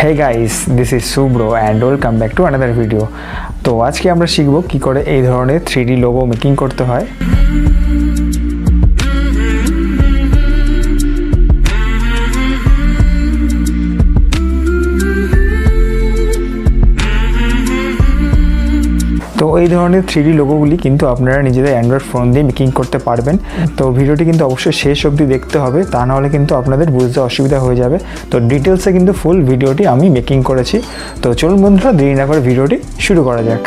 Hey guys, this is Subro and welcome back to another video. তো আজকে আমরা শিখব কি করে এই ধরনের 3D লোগো মেকিং করতে হয়। তো এই ধরনের 3D লোগোগুলি কিন্তু আপনারা নিজেদের অ্যান্ড্রয়েড ফোন দিয়ে মেকিং করতে পারবেন। তো ভিডিওটি কিন্তু অবশ্যই শেষ অবধি দেখতে হবে, তা না হলে কিন্তু আপনাদের বুঝতে অসুবিধা হয়ে যাবে। তো ডিটেলসে কিন্তু ফুল ভিডিওটি আমি মেকিং করেছি। তো চলুন বন্ধুরা, দেরি না করে ভিডিওটি শুরু করা যাক।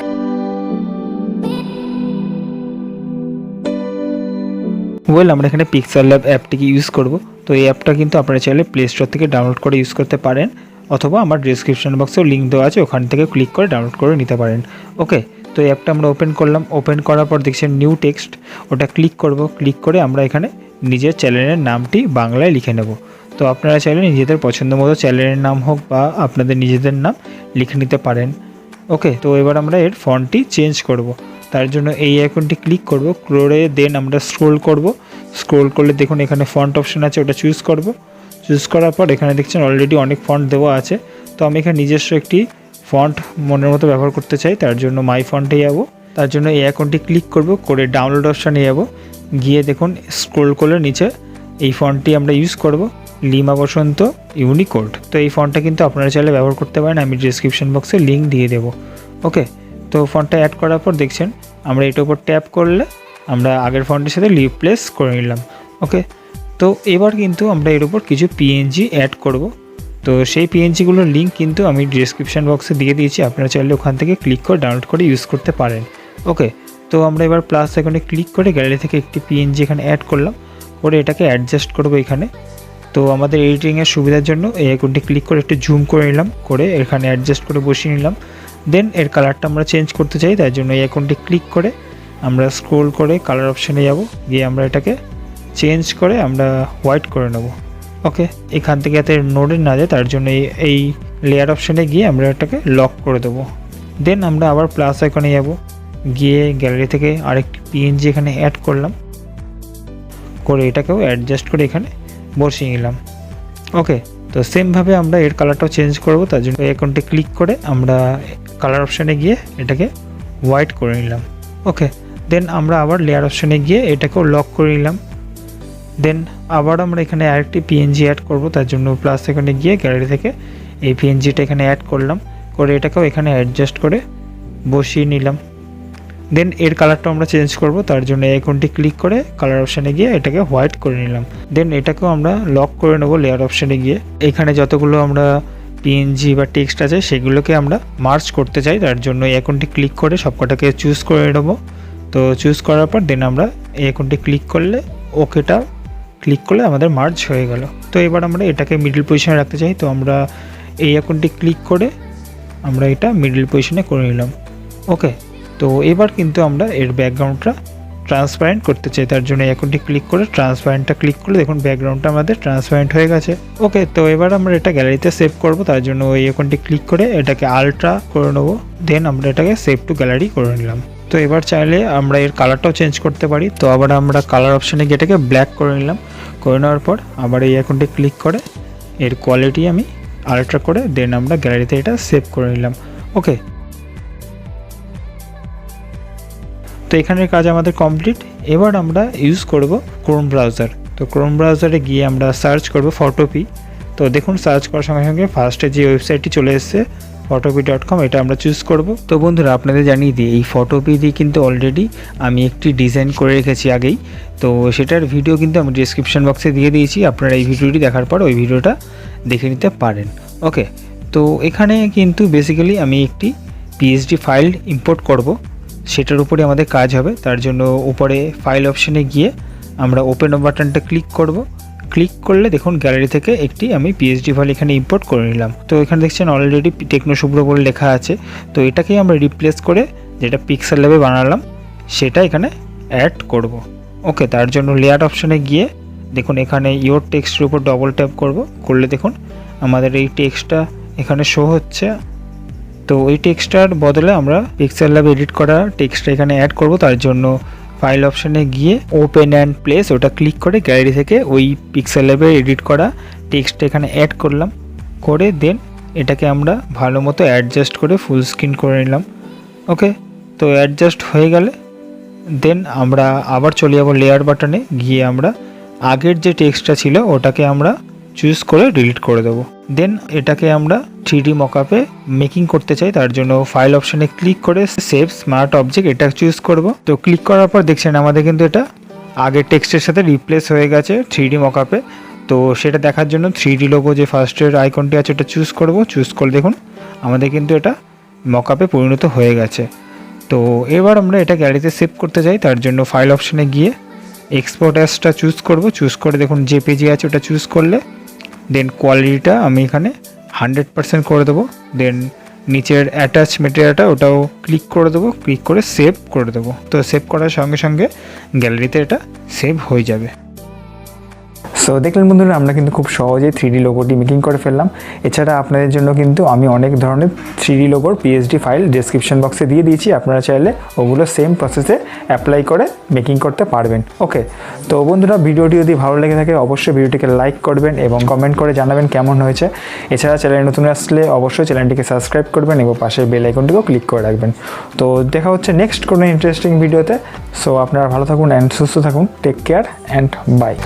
আমরা এখানে Pixellab অ্যাপটিকে ইউজ করব। তো এই অ্যাপটা কিন্তু আপনারা চাইলে প্লে স্টোর থেকে ডাউনলোড করে ইউজ করতে পারেন, অথবা আমার ডেসক্রিপশন বক্সেও লিঙ্ক দেওয়া আছে, ওখান থেকে ক্লিক করে ডাউনলোড করে নিতে পারেন। ওকে, তো এই অ্যাপটা আমরা ওপেন করলাম। ওপেন করার পর দেখছেন নিউ টেক্সট, ওটা ক্লিক করব। ক্লিক করে আমরা এখানে নিজের চ্যানেলের নামটি বাংলায় লিখে নেব। তো আপনারা চাইলে নিজেদের পছন্দ মতো চ্যানেলের নাম হোক বা আপনাদের নিজেদের নাম লিখে নিতে পারেন। ওকে, তো এবার আমরা এর ফন্টটি চেঞ্জ করব। তার জন্য এই আইকনটি ক্লিক করব, করে দেন আমরা স্ক্রোল করব। স্ক্রোল করলে দেখুন এখানে ফন্ট অপশন আছে, ওটা চুজ করব। চুজ করার পর এখানে দেখছেন অলরেডি অনেক ফন্ট দেওয়া আছে। তো আমি এখানে নিজস্ব একটি ফন্ট মনের মতো ব্যবহার করতে চাই, তার জন্য মাই ফন্টে যাব। তার জন্য এই আইকনটি ক্লিক করব, করে ডাউনলোড অপশানে যাব। গিয়ে দেখুন স্ক্রোল করলে নিচে এই ফন্টটি আমরা ইউজ করব, লিমা বসন্ত ইউনিকোড। তো এই ফন্টটা কিন্তু আপনারা চাইলে ব্যবহার করতে পারেন, আমি ডিসক্রিপশন বক্সে লিঙ্ক দিয়ে দেবো। ওকে, তো ফন্টটা অ্যাড করার পর দেখছেন আমরা এটার উপর ট্যাপ করলে আমরা আগের ফন্টের সাথে রিপ্লেস করে নিলাম। ওকে, তো এবার কিন্তু আমরা এর উপর কিছু পিএনজি অ্যাড করব। তো সেই পিএনজিগুলোর লিঙ্ক কিন্তু আমি ডিসক্রিপশন বক্সে দিয়ে দিয়েছি, আপনারা চাইলে ওখান থেকে ক্লিক করে ডাউনলোড করে ইউজ করতে পারেন। ওকে, তো আমরা এবার প্লাস আইকনে ক্লিক করে গ্যালারি থেকে একটি পিএনজি এখানে অ্যাড করলাম, করে এটাকে অ্যাডজাস্ট করব এখানে। তো আমাদের এডিটিংয়ের সুবিধার জন্য এই আইকনটি ক্লিক করে একটু জুম করে নিলাম, করে এখানে অ্যাডজাস্ট করে বসিয়ে নিলাম। দেন এর কালারটা আমরা চেঞ্জ করতে চাই, তার জন্য এই আইকনটি ক্লিক করে আমরা স্ক্রোল করে কালার অপশানে যাব। গিয়ে আমরা এটাকে চেঞ্জ করে আমরা হোয়াইট করে নেব। ওকে, এখান থেকে যাতে নোডে না যায় তার জন্য এই লেয়ার অপশানে গিয়ে আমরা এটাকে লক করে দেবো। দেন আমরা আবার প্লাস আইকনে যাব, গিয়ে গ্যালারি থেকে আরেকটি পিএনজি এখানে অ্যাড করলাম, করে এটাকেও অ্যাডজাস্ট করে এখানে বসিয়ে নিলাম। ওকে, তো সেমভাবে আমরা এর কালারটাও চেঞ্জ করব, তার জন্য এই আইকনটি ক্লিক করে আমরা কালার অপশানে গিয়ে এটাকে হোয়াইট করে নিলাম। ওকে, দেন আমরা আবার লেয়ার অপশানে গিয়ে এটাকেও লক করে নিলাম। দেন আবার আমরা এখানে আরেকটি পিএনজি অ্যাড করব, তার জন্য প্লাস এখানে গিয়ে গ্যালারি থেকে এই পিএনজিটা এখানে অ্যাড করলাম, করে এটাকেও এখানে অ্যাডজাস্ট করে বসিয়ে নিলাম। দেন এর কালারটা আমরা চেঞ্জ করব, তার জন্য এই আইকনটি ক্লিক করে কালার অপশানে গিয়ে এটাকে হোয়াইট করে নিলাম। দেন এটাকেও আমরা লক করে নেব লেয়ার অপশানে গিয়ে। এখানে যতগুলো আমরা পিএনজি বা টেক্সট আছে সেগুলোকে আমরা মার্জ করতে চাই, তার জন্য এই আইকনটি ক্লিক করে সবকটাকে চুজ করে নেব। তো চুজ করার পর দেন আমরা এই আইকনটি ক্লিক করলে ওকেটা ক্লিক করলে আমাদের মার্জ হয়ে গেল। তো এবার আমরা এটাকে মিডল পজিশনে রাখতে চাই, তো আমরা এই আইকনটি ক্লিক করে আমরা এটা মিডল পজিশনে করে নিলাম। ওকে, তো এবার কিন্তু আমরা এর ব্যাকগ্রাউন্ডটা ট্রান্সপারেন্ট করতে চাই, তার জন্য এই আইকনটি ক্লিক করে ট্রান্সপারেন্টটা ক্লিক করলে দেখুন ব্যাকগ্রাউন্ডটা আমাদের ট্রান্সপারেন্ট হয়ে গেছে। ওকে, তো এবার আমরা এটা গ্যালারিতে সেভ করব, তার জন্য এই আইকনটি ক্লিক করে এটাকে আলট্রা করে নেব। দেন আমরা এটাকে সেভ টু গ্যালারি করে নিলাম। তো এবার চাইলে আমরা এর কালারটাও চেঞ্জ করতে পারি, তো আবার আমরা কালার অপশানে গিয়ে এটাকে ব্ল্যাক করে নিলাম। করে নেওয়ার পর আবার এই আইকনটি ক্লিক করে এর কোয়ালিটি আমি আলট্রা করে দেন আমরা গ্যালারিতে এটা সেভ করে নিলাম। ওকে, তো এখানের কাজ আমাদের কমপ্লিট। এবার আমরা ইউজ করব ক্রোম ব্রাউজার। তো ক্রোম ব্রাউজারে গিয়ে আমরা সার্চ করব ফটোপি। তো দেখুন সার্চ করার সঙ্গে সঙ্গে ফার্স্টে যে ওয়েবসাইটটি চলে এসেছে photopy.com, এটা আমরা চুজ করব। তো বন্ধুরা, আপনাদের জানিয়ে দিই এই ফটোপি দিয়ে কিন্তু অলরেডি আমি একটি ডিজাইন করে রেখেছি আগেই। তো সেটার ভিডিও কিন্তু আমি ডিসক্রিপশন বক্সে দিয়ে দিয়েছি, আপনারা এই ভিডিওটি দেখার পর ওই ভিডিওটা দেখে নিতে পারেন। ওকে, তো এখানে কিন্তু বেসিক্যালি আমি একটি পিএসডি ফাইল ইম্পোর্ট করব, সেটার উপরে আমাদের কাজ হবে। তার জন্য উপরে ফাইল অপশানে গিয়ে আমরা ওপেন বাটনটা ক্লিক করব। ক্লিক করলে দেখুন গ্যালারি থেকে একটি আমি পিএসডি ফাইল এখানে ইম্পোর্ট করে নিলাম। তো এখানে দেখছেন অলরেডি টেকনো সুব্রো বলে লেখা আছে। তো এটাকেই আমরা রিপ্লেস করে যেটা পিক্সেলল্যাবে বানালাম সেটা এখানে অ্যাড করব। ওকে, তার জন্য লেয়ার অপশানে গিয়ে দেখুন এখানে ইওর টেক্সটের উপর ডবল ট্যাপ করব, করলে দেখুন আমাদের এই টেক্সটটা এখানে শো হচ্ছে। তো এই টেক্সটার বদলে আমরা পিক্সেলল্যাবে এডিট করা টেক্সটটা এখানে অ্যাড করব, তার জন্য ফাইল অপশানে গিয়ে ওপেন অ্যান্ড প্লেস ওটা ক্লিক করে গ্যালারি থেকে ওই পিক্সেলল্যাবে এডিট করা টেক্সটটা এখানে অ্যাড করলাম, করে দেন এটাকে আমরা ভালো মতো অ্যাডজাস্ট করে ফুল স্ক্রিন করে নিলাম। ওকে, তো অ্যাডজাস্ট হয়ে গেলে দেন আমরা আবার চলে যাব লেয়ার বাটনে গিয়ে আমরা আগের যে টেক্সটটা ছিল ওটাকে আমরা চুজ করে ডিলিট করে দেবো। দেন এটাকে আমরা 3D মকআপে মেকিং করতে চাই, তার জন্য ফাইল অপশানে ক্লিক করে সেভ স্মার্ট অবজেক্ট এটা চুজ করব। তো ক্লিক করার পর দেখছেন আমাদের কিন্তু এটা আগের টেক্সটের সাথে রিপ্লেস হয়ে গেছে 3D মকআপে। তো সেটা দেখার জন্য 3D লোগো যে ফার্স্টের আইকনটি আছে ওটা চুজ করব। চুজ করে দেখুন আমাদের কিন্তু এটা মকআপে পরিণত হয়ে গেছে। তো এবার আমরা এটা গ্যালারিতে সেভ করতে চাই, তার জন্য ফাইল অপশানে গিয়ে এক্সপোর্ট অ্যাজটা চুজ করব। চুজ করে দেখুন যে পেজে আছে ওটা চুজ করলে দেন কোয়ালিটিটা আমি এখানে 100% করে দেবো। দেন নিচের অ্যাটাচ মেটেরিয়ালটা ওটাও ক্লিক করে দেবো, ক্লিক করে সেভ করে দেবো। তো সেভ করার সঙ্গে সঙ্গে গ্যালারিতে এটা সেভ হয়ে যাবে। সো দেখলেন বন্ধুরা, আমরা কিন্তু খুব সহজেই 3D লোগোটি মেকিং করে ফেললাম। এছাড়া আপনাদের জন্য কিন্তু আমি অনেক ধরনের 3D লোগোর PSD ফাইল ডেসক্রিপশন বক্সে দিয়ে দিয়েছি, আপনারা চাইলে ওগুলো সেম প্রসেসে অ্যাপ্লাই করে মেকিং করতে পারবেন। ওকে, তো বন্ধুরা ভিডিওটি যদি ভালো লেগে থাকে অবশ্যই ভিডিওটিকে লাইক করবেন এবং কমেন্ট করে জানাবেন কেমন হয়েছে। এছাড়া চ্যানেলে নতুন আসলে অবশ্যই চ্যানেলটিকে সাবস্ক্রাইব করবেন এবং পাশের বেল আইকনটিকেও ক্লিক করে রাখবেন। তো দেখা হচ্ছে নেক্সট কোনো ইন্টারেস্টিং ভিডিওতে। সো আপনারা ভালো থাকুন অ্যান্ড সুস্থ থাকুন। Take care and by.